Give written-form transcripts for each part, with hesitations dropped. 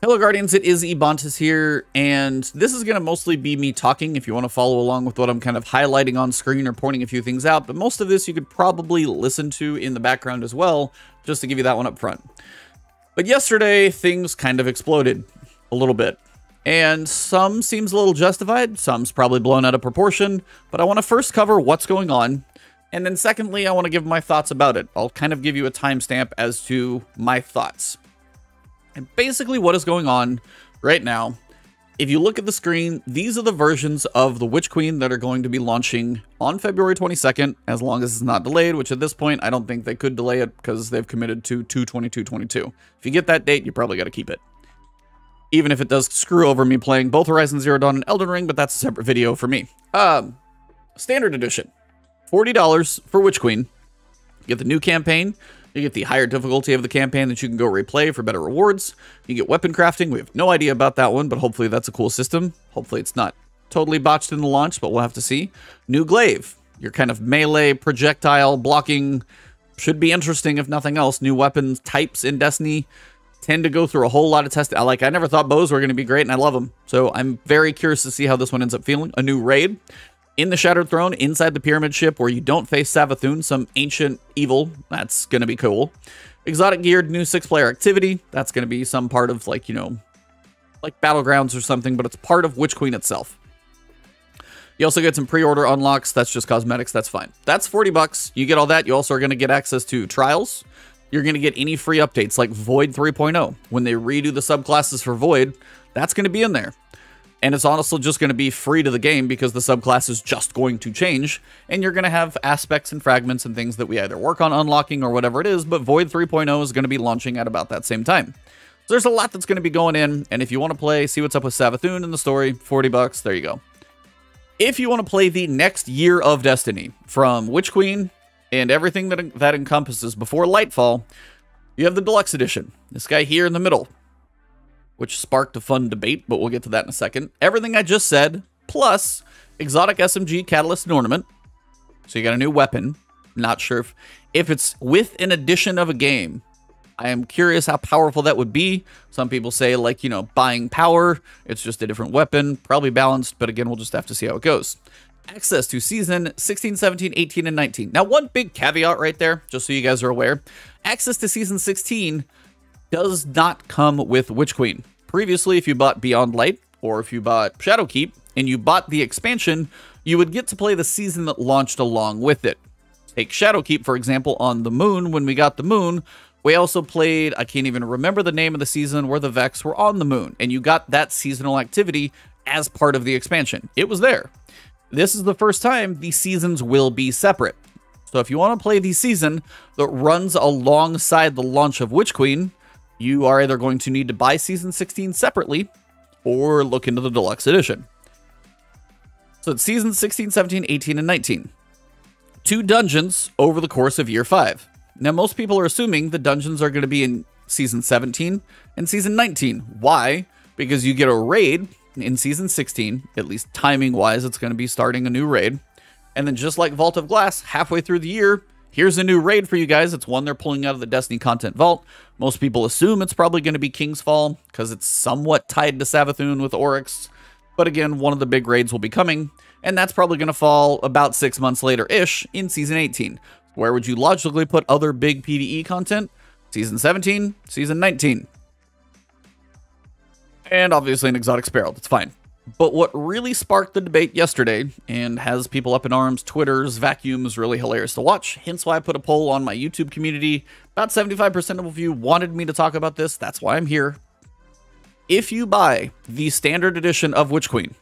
Hello Guardians, it is Ebontis here, and this is going to mostly be me talking if you want to follow along with what I'm kind of highlighting on screen or pointing a few things out, but most of this you could probably listen to in the background as well, just to give you that one up front. But yesterday, things kind of exploded a little bit, and some seems a little justified, some's probably blown out of proportion, but I want to first cover what's going on, and then secondly, I want to give my thoughts about it. I'll kind of give you a timestamp as to my thoughts. And basically what is going on right now, if you look at the screen, these are the versions of the Witch Queen that are going to be launching on February 22nd, as long as it's not delayed, which at this point, I don't think they could delay it because they've committed to 2/22/22. If you get that date, you probably got to keep it. Even if it does screw over me playing both Horizon Zero Dawn and Elden Ring, but that's a separate video for me. Standard Edition, $40 for Witch Queen. You get the new campaign. You get the higher difficulty of the campaign that you can go replay for better rewards. You get weapon crafting. We have no idea about that one, but hopefully that's a cool system. Hopefully it's not totally botched in the launch, but we'll have to see. New glaive. Your kind of melee projectile blocking should be interesting if nothing else. New weapons types in Destiny tend to go through a whole lot of testing. I never thought bows were going to be great, and I love them. So I'm very curious to see how this one ends up feeling. A new raid. In the Shattered Throne, inside the Pyramid Ship, where you don't face Savathun, some ancient evil. That's going to be cool. Exotic geared new 6-player activity. That's going to be some part of, like Battlegrounds or something, but it's part of Witch Queen itself. You also get some pre-order unlocks. That's just cosmetics. That's fine. That's $40. You get all that. You also are going to get access to trials. You're going to get any free updates like Void 3.0. When they redo the subclasses for Void, that's going to be in there. And it's also just going to be free to the game because the subclass is just going to change. And you're going to have aspects and fragments and things that we either work on unlocking or whatever it is. But Void 3.0 is going to be launching at about that same time. So there's a lot that's going to be going in. And if you want to play, see what's up with Savathun in the story, $40, there you go. If you want to play the next year of Destiny, from Witch Queen and everything that encompasses before Nightfall, you have the Deluxe Edition. This guy here in the middle, which sparked a fun debate, but we'll get to that in a second. Everything I just said, plus exotic SMG Catalyst and Ornament. So you got a new weapon. Not sure if it's with an addition of a game. I am curious how powerful that would be. Some people say, buying power. It's just a different weapon. Probably balanced, but again, we'll just have to see how it goes. Access to Season 16, 17, 18, and 19. Now, one big caveat right there, just so you guys are aware. Access to Season 16 does not come with Witch Queen. Previously, if you bought Beyond Light or if you bought Shadowkeep and you bought the expansion, you would get to play the season that launched along with it. Take Shadowkeep, for example, on the Moon. When we got the Moon, we also played, I can't even remember the name of the season, where the Vex were on the Moon, and you got that seasonal activity as part of the expansion. It was there. This is the first time these seasons will be separate. So if you want to play the season that runs alongside the launch of Witch Queen, you are either going to need to buy Season 16 separately or look into the Deluxe Edition. So it's Season 16, 17, 18, and 19. 2 dungeons over the course of Year 5. Now, most people are assuming the dungeons are going to be in Season 17 and Season 19. Why? Because you get a raid in Season 16, at least timing-wise, it's going to be starting a new raid. And then just like Vault of Glass, halfway through the year, here's a new raid for you guys. It's one they're pulling out of the Destiny content vault. Most people assume it's probably going to be King's Fall because it's somewhat tied to Savathun with Oryx. But again, one of the big raids will be coming, and that's probably going to fall about 6 months later-ish in Season 18. Where would you logically put other big PvE content? Season 17, Season 19. And obviously an exotic Sparrow. That's fine. But what really sparked the debate yesterday and has people up in arms, Twitter's vacuum is really hilarious to watch. Hence why I put a poll on my YouTube community. About 75% of you wanted me to talk about this. That's why I'm here. If you buy the standard edition of Witch Queen,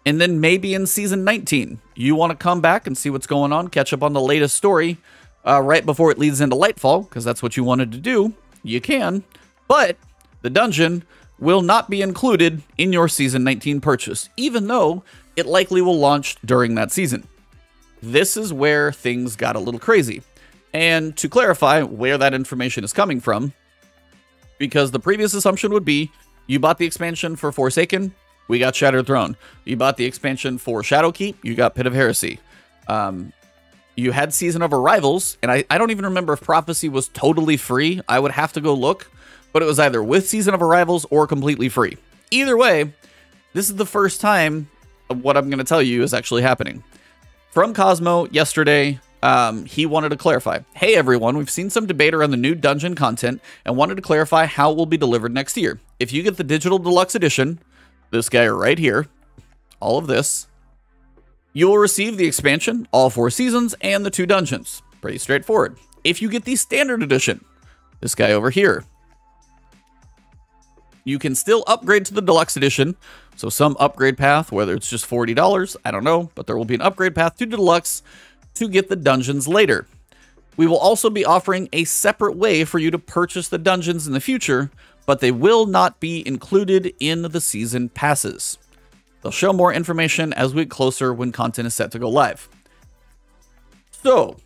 and then maybe in Season 19, you want to come back and see what's going on, catch up on the latest story right before it leads into Nightfall, because that's what you wanted to do, you can. But the dungeon will not be included in your Season 19 purchase, even though it likely will launch during that season. This is where things got a little crazy. And to clarify where that information is coming from, because the previous assumption would be, you bought the expansion for Forsaken, we got Shattered Throne. You bought the expansion for Shadowkeep, you got Pit of Heresy. You had Season of Arrivals, and I don't even remember if Prophecy was totally free. I would have to go look. but it was either with Season of Arrivals or completely free. Either way, this is the first time what I'm going to tell you is actually happening. From Cosmo yesterday, he wanted to clarify, hey everyone, we've seen some debate around the new dungeon content and wanted to clarify how it will be delivered next year. If you get the digital deluxe edition, this guy right here, all of this, you will receive the expansion, all 4 seasons, and the 2 dungeons. Pretty straightforward. If you get the standard edition, this guy over here, you can still upgrade to the deluxe edition. So some upgrade path, whether it's just $40, I don't know, but there will be an upgrade path to deluxe to get the dungeons later. We will also be offering a separate way for you to purchase the dungeons in the future, but they will not be included in the season passes. They'll show more information as we get closer when content is set to go live. So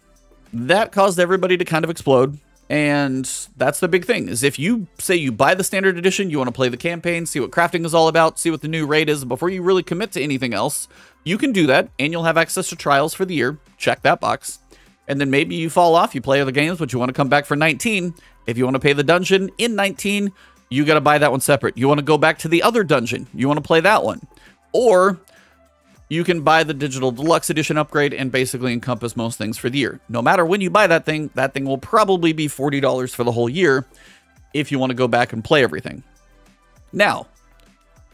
that caused everybody to kind of explode. And that's the big thing, is if you say you buy the standard edition, you want to play the campaign, see what crafting is all about, see what the new raid is before you really commit to anything else, you can do that, and you'll have access to trials for the year. Check that box. And then maybe you fall off, you play other games, but you want to come back for 19. If you want to pay the dungeon in 19, you got to buy that one separate. You want to go back to the other dungeon, you want to play that one. Or you can buy the digital deluxe edition upgrade and basically encompass most things for the year. No matter when you buy that thing will probably be $40 for the whole year if you want to go back and play everything. Now,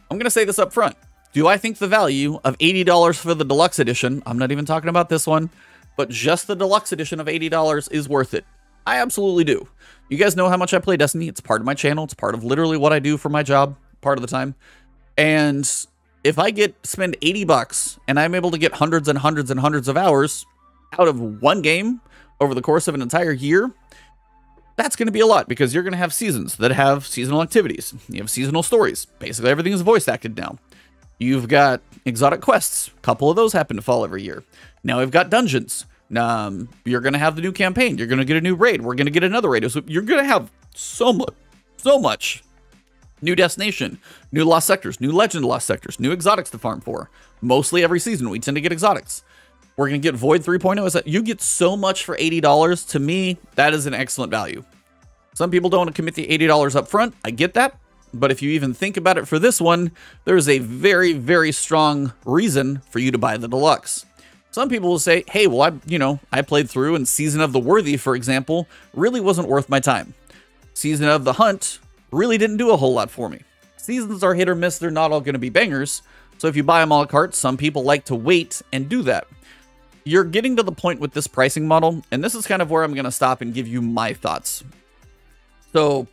I'm going to say this up front. Do I think the value of $80 for the deluxe edition, I'm not even talking about this one, but just the deluxe edition of $80 is worth it? I absolutely do. You guys know how much I play Destiny. It's part of my channel. It's part of literally what I do for my job part of the time. And if I spend 80 bucks and I'm able to get hundreds and hundreds and hundreds of hours out of one game over the course of an entire year, that's going to be a lot, because you're going to have seasons that have seasonal activities. You have seasonal stories. Basically, everything is voice acted now. You've got exotic quests. A couple of those happen to fall every year. Now we've got dungeons. You're going to have the new campaign. You're going to get a new raid. We're going to get another raid. So you're going to have so much. New destination, new lost sectors, new legend lost sectors, new exotics to farm for. Mostly every season, we tend to get exotics. We're going to get Void 3.0. You get so much for $80. To me, that is an excellent value. Some people don't want to commit the $80 up front. I get that. But if you even think about it for this one, there's a very, very strong reason for you to buy the deluxe. Some people will say, hey, well, I played through, and Season of the Worthy, for example, really wasn't worth my time. Season of the Hunt really didn't do a whole lot for me. Seasons are hit or miss. They're not all going to be bangers. So if you buy them a la carte, some people like to wait and do that. You're getting to the point with this pricing model, and this is kind of where I'm going to stop and give you my thoughts. So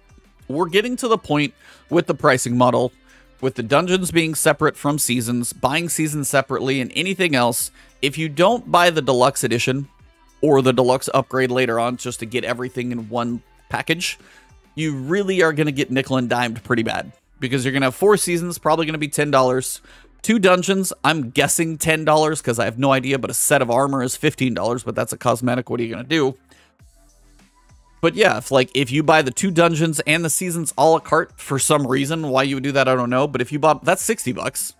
we're getting to the point with the pricing model, with the dungeons being separate from seasons, buying seasons separately, and anything else. If you don't buy the deluxe edition or the deluxe upgrade later on just to get everything in one package, you really are going to get nickel and dimed pretty bad, because you're going to have 4 seasons, probably going to be $10. 2 dungeons, I'm guessing $10 because I have no idea, but a set of armor is $15, but that's a cosmetic. What are you going to do? But yeah, if you buy the 2 dungeons and the seasons a la carte, for some reason, why you would do that, I don't know. But if you bought, that's 60 bucks,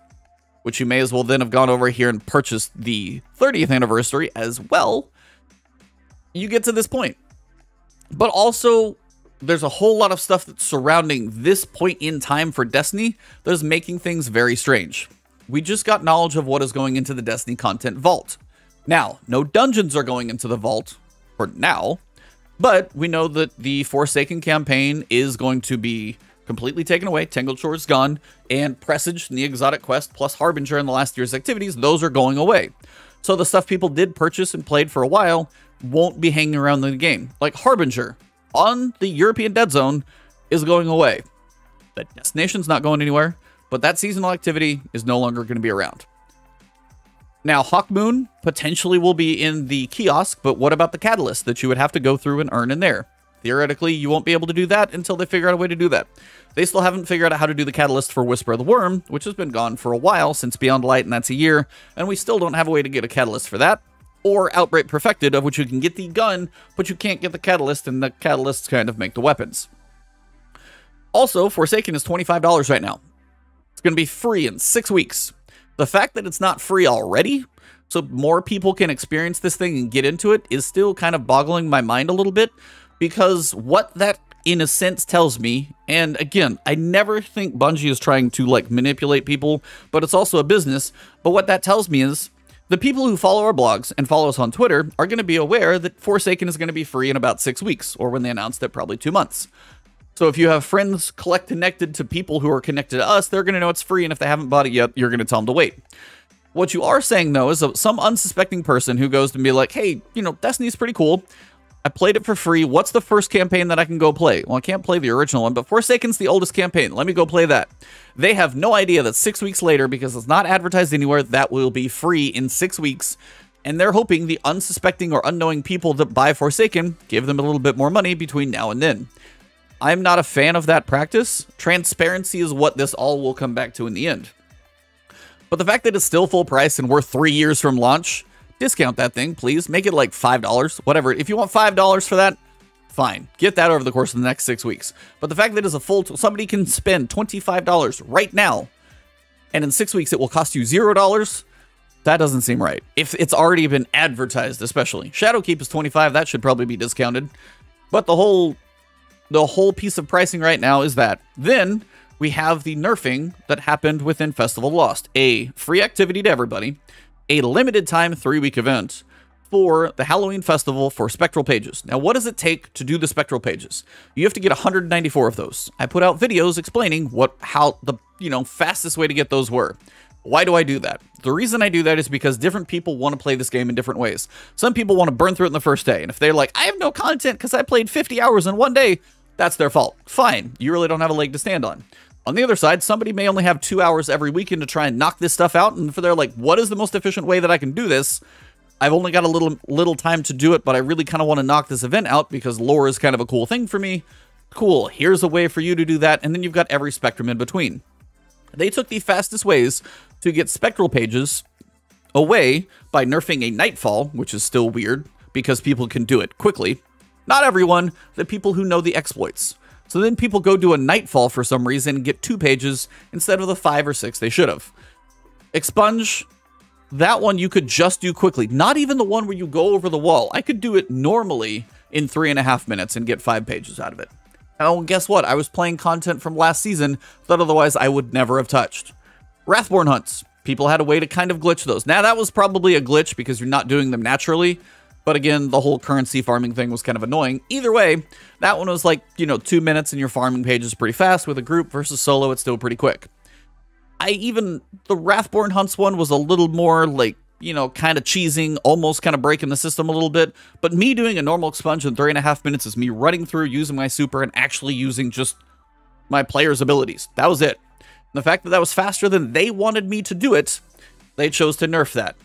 which you may as well then have gone over here and purchased the 30th anniversary as well. You get to this point. But also, there's a whole lot of stuff that's surrounding this point in time for Destiny that is making things very strange. We just got knowledge of what is going into the Destiny content vault. Now, no dungeons are going into the vault for now, but we know that the Forsaken campaign is going to be completely taken away. Tangled Shore is gone, and Presage and the exotic quest plus Harbinger in the last year's activities, those are going away. So the stuff people did purchase and played for a while won't be hanging around in the game. Like Harbinger on the European Dead Zone is going away. The destination's not going anywhere, but that seasonal activity is no longer going to be around. Now, Hawkmoon potentially will be in the kiosk, but what about the catalyst that you would have to go through and earn in there? Theoretically, you won't be able to do that until they figure out a way to do that. They still haven't figured out how to do the catalyst for Whisper of the Worm, which has been gone for a while since Beyond Light, and that's a year, and we still don't have a way to get a catalyst for that. Or Outbreak Perfected, of which you can get the gun, but you can't get the catalyst, and the catalysts kind of make the weapons. Also, Forsaken is $25 right now. It's going to be free in 6 weeks. The fact that it's not free already, so more people can experience this thing and get into it, is still kind of boggling my mind a little bit, because what that in a sense tells me, and again, I never think Bungie is trying to like manipulate people, but it's also a business. But what that tells me is the people who follow our blogs and follow us on Twitter are going to be aware that Forsaken is going to be free in about 6 weeks, or when they announced it, probably 2 months. So if you have friends connected to people who are connected to us, they're going to know it's free, and if they haven't bought it yet, you're going to tell them to wait. What you are saying, though, is some unsuspecting person who goes to be like, hey, you know, Destiny's pretty cool. I played it for free. What's the first campaign that I can go play? Well, I can't play the original one, but Forsaken's the oldest campaign. Let me go play that. They have no idea that 6 weeks later, because it's not advertised anywhere, that will be free in 6 weeks. And they're hoping the unsuspecting or unknowing people that buy Forsaken give them a little bit more money between now and then. I'm not a fan of that practice. Transparency is what this all will come back to in the end. But the fact that it's still full price and we're 3 years from launch, discount that thing, please. Make it like $5, whatever. If you want $5 for that, fine. Get that over the course of the next 6 weeks. But the fact that it's a full, somebody can spend $25 right now, and in 6 weeks it will cost you $0, that doesn't seem right. If it's already been advertised, especially. Shadowkeep is $25, that should probably be discounted. But the whole piece of pricing right now is that. Then we have the nerfing that happened within Festival Lost. A free activity to everybody. A limited time 3-week event for the Halloween Festival for Spectral Pages. Now, what does it take to do the Spectral Pages? You have to get 194 of those. I put out videos explaining how the fastest way to get those were. Why do I do that? The reason I do that is because different people want to play this game in different ways. Some people want to burn through it in the first day, and if they're like, I have no content because I played 50 hours in one day, that's their fault. Fine, you really don't have a leg to stand on. On the other side, somebody may only have 2 hours every weekend to try and knock this stuff out, and if they're like, what is the most efficient way that I can do this? I've only got a little time to do it, but I really kind of want to knock this event out because lore is kind of a cool thing for me. Cool, here's a way for you to do that, and then you've got every spectrum in between. They took the fastest ways to get Spectral Pages away by nerfing a Nightfall, which is still weird because people can do it quickly. Not everyone, the people who know the exploits. So then people go do a Nightfall for some reason and get 2 pages instead of the 5 or 6 they should have. Expunge, that one you could just do quickly. Not even the one where you go over the wall. I could do it normally in 3.5 minutes and get 5 pages out of it. Oh, guess what? I was playing content from last season that otherwise I would never have touched. Wrathborn hunts. People had a way to kind of glitch those. Now, that was probably a glitch because you're not doing them naturally. But again, the whole currency farming thing was kind of annoying. Either way, that one was like, 2 minutes and your farming page is pretty fast. With a group versus solo, it's still pretty quick. The Wrathborn hunts one was a little more like, kind of cheesing, almost kind of breaking the system a little bit. But me doing a normal expunge in 3.5 minutes is me running through, using my super, and actually using just my player's abilities. That was it. And the fact that that was faster than they wanted me to do it, they chose to nerf that.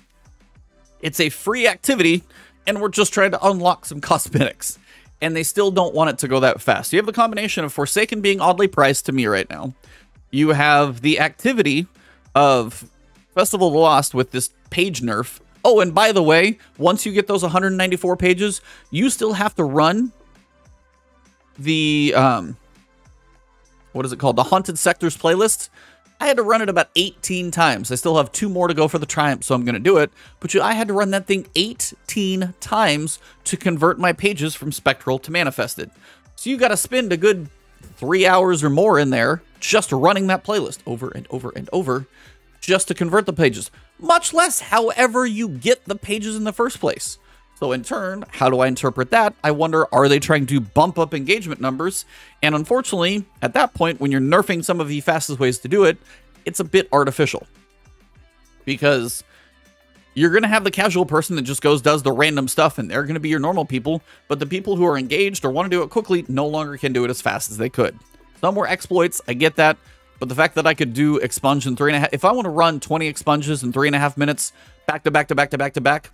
It's a free activity, and we're just trying to unlock some cosmetics. And they still don't want it to go that fast. You have the combination of Forsaken being oddly priced to me right now. You have the activity of Festival Lost with this page nerf. Oh, and by the way, once you get those 194 pages, you still have to run the, what is it called? The Haunted Sectors playlist. I had to run it about 18 times. I still have 2 more to go for the Triumph, so I'm going to do it. But I had to run that thing 18 times to convert my pages from Spectral to Manifested. So you got to spend a good 3 hours or more in there just running that playlist over and over and over just to convert the pages. Much less however you get the pages in the first place. So in turn, how do I interpret that? I wonder, are they trying to bump up engagement numbers? And unfortunately, at that point, when you're nerfing some of the fastest ways to do it, it's a bit artificial. Because you're going to have the casual person that just does the random stuff, and they're going to be your normal people. But the people who are engaged or want to do it quickly no longer can do it as fast as they could. Some were exploits, I get that. But the fact that I could do expunge in 3.5... If I want to run 20 expunges in 3.5 minutes, back to back to back to back to back,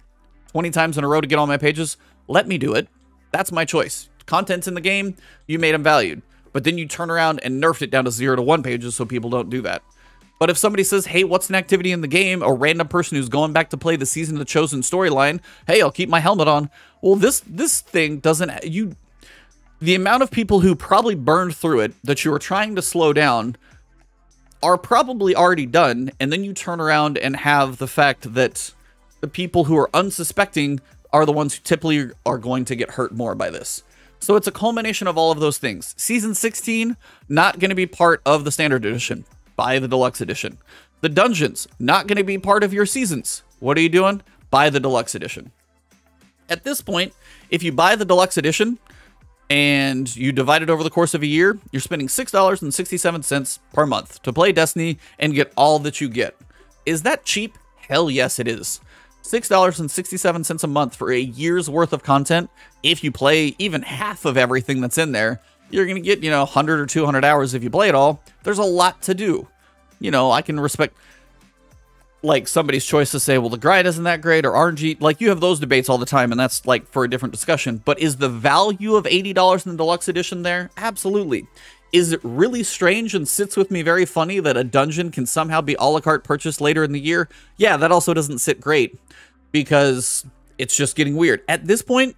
20 times in a row to get all my pages, let me do it. That's my choice. Content's in the game, you made them valued. But then you turn around and nerfed it down to 0 to 1 pages so people don't do that. But if somebody says, hey, what's an activity in the game? A random person who's going back to play the Season of the Chosen storyline, hey, I'll keep my helmet on. Well, this thing doesn't... The amount of people who probably burned through it that you were trying to slow down are probably already done, and then you turn around and have the fact that the people who are unsuspecting are the ones who typically are going to get hurt more by this. So it's a culmination of all of those things. Season 16, not going to be part of the Standard Edition. Buy the Deluxe Edition. The dungeons, not going to be part of your seasons. What are you doing? Buy the Deluxe Edition. At this point, if you buy the Deluxe Edition and you divide it over the course of a year, you're spending $6.67 per month to play Destiny and get all that you get. Is that cheap? Hell yes, it is. $6.67 a month for a year's worth of content. If you play even half of everything that's in there, you're going to get, 100 or 200 hours if you play it all. There's a lot to do. I can respect, like, somebody's choice to say, well, the grind isn't that great, or RNG. Like, you have those debates all the time, and that's, like, for a different discussion. But is the value of $80 in the Deluxe Edition there? Absolutely. Is it really strange and sits with me very funny that a dungeon can somehow be a la carte purchased later in the year? Yeah, that also doesn't sit great, because it's just getting weird. At this point,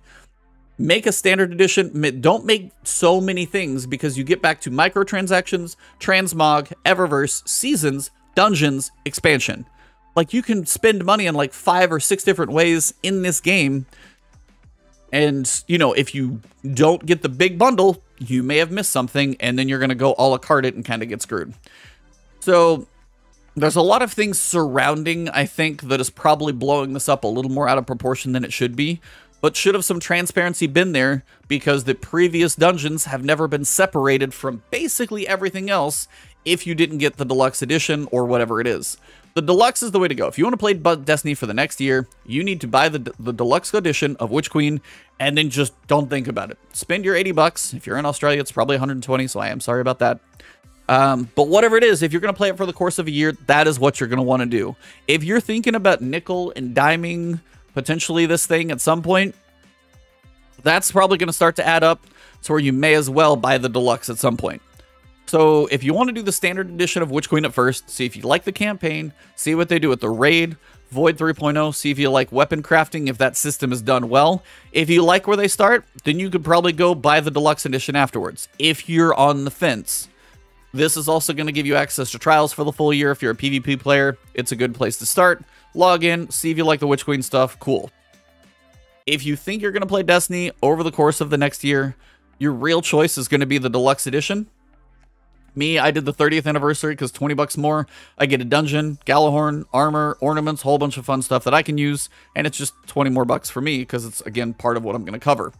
make a Standard Edition. Don't make so many things, because you get back to microtransactions, transmog, Eververse, seasons, dungeons, expansion. Like, you can spend money in like 5 or 6 different ways in this game. And, if you don't get the big bundle, you may have missed something, and then you're going to go a la carte it and kind of get screwed. So there's a lot of things surrounding, I think, that is probably blowing this up a little more out of proportion than it should be. But should have some transparency been there, because the previous dungeons have never been separated from basically everything else if you didn't get the Deluxe Edition or whatever it is. The Deluxe is the way to go. If you want to play Destiny for the next year, you need to buy the Deluxe Edition of Witch Queen, and then just don't think about it. Spend your $80. If you're in Australia, it's probably 120, so I am sorry about that. But whatever it is, if you're going to play it for the course of a year, that is what you're going to want to do. If you're thinking about nickel and diming potentially this thing at some point, that's probably going to start to add up to where you may as well buy the Deluxe at some point. So if you want to do the Standard Edition of Witch Queen at first, see if you like the campaign, see what they do with the raid, Void 3.0, see if you like weapon crafting, if that system is done well. If you like where they start, then you could probably go buy the Deluxe Edition afterwards. If you're on the fence, this is also going to give you access to trials for the full year. If you're a PvP player, it's a good place to start. Log in, see if you like the Witch Queen stuff, cool. If you think you're going to play Destiny over the course of the next year, your real choice is going to be the Deluxe Edition. Me, I did the 30th anniversary because 20 bucks more. I get a dungeon, Galahorn, armor, ornaments, whole bunch of fun stuff that I can use, and it's just 20 more bucks for me because it's, again, part of what I'm going to cover.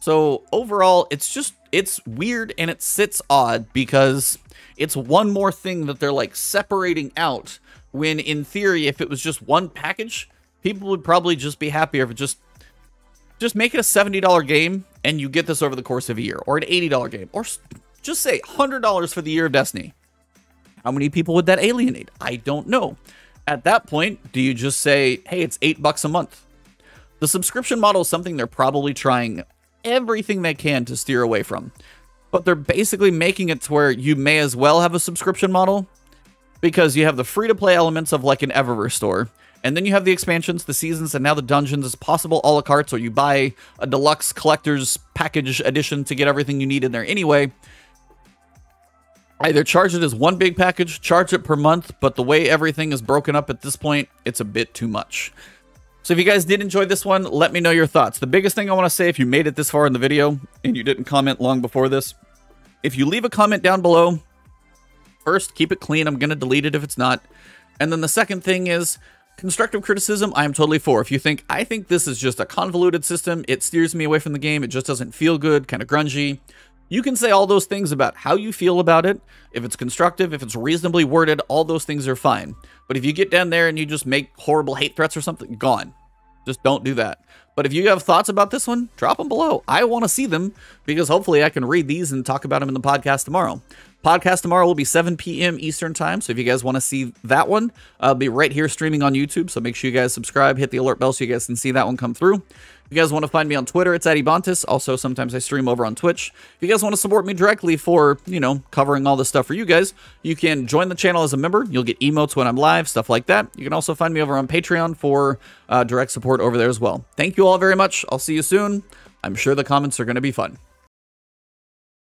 So overall, it's weird and it sits odd because it's one more thing that they're like separating out, when in theory, if it was just one package, people would probably just be happier if it just make it a $70 game and you get this over the course of a year, or an $80 game, or just say $100 for the year of Destiny. How many people would that alienate? I don't know. At that point, do you just say, hey, it's $8 a month? The subscription model is something they're probably trying everything they can to steer away from. But they're basically making it to where you may as well have a subscription model, because you have the free-to-play elements of like an Eververse store, and then you have the expansions, the seasons, and now the dungeons is possible a la carte, or you buy a deluxe collector's package edition to get everything you need in there anyway. Either charge it as one big package, charge it per month, but the way everything is broken up at this point, it's a bit too much. So if you guys did enjoy this one, let me know your thoughts. The biggest thing I want to say, if you made it this far in the video and you didn't comment long before this, if you leave a comment down below, first, keep it clean. I'm going to delete it if it's not. And then the second thing is, constructive criticism, I am totally for. If you think, I think this is just a convoluted system, it steers me away from the game, it just doesn't feel good, kind of grungy, you can say all those things about how you feel about it. If it's constructive, if it's reasonably worded, all those things are fine. But if you get down there and you just make horrible hate threats or something, gone. Just don't do that. But if you have thoughts about this one, drop them below. I want to see them, because hopefully I can read these and talk about them in the podcast tomorrow. Podcast tomorrow will be 7 p.m. Eastern time, so if you guys want to see that one, I'll be right here streaming on YouTube, so make sure you guys subscribe, hit the alert bell so you guys can see that one come through. If you guys want to find me on Twitter, it's @Ebontis. Also, sometimes I stream over on Twitch. If you guys want to support me directly for, covering all this stuff for you guys, you can join the channel as a member. You'll get emotes when I'm live, stuff like that. You can also find me over on Patreon for direct support over there as well. Thank you all very much. I'll see you soon. I'm sure the comments are going to be fun.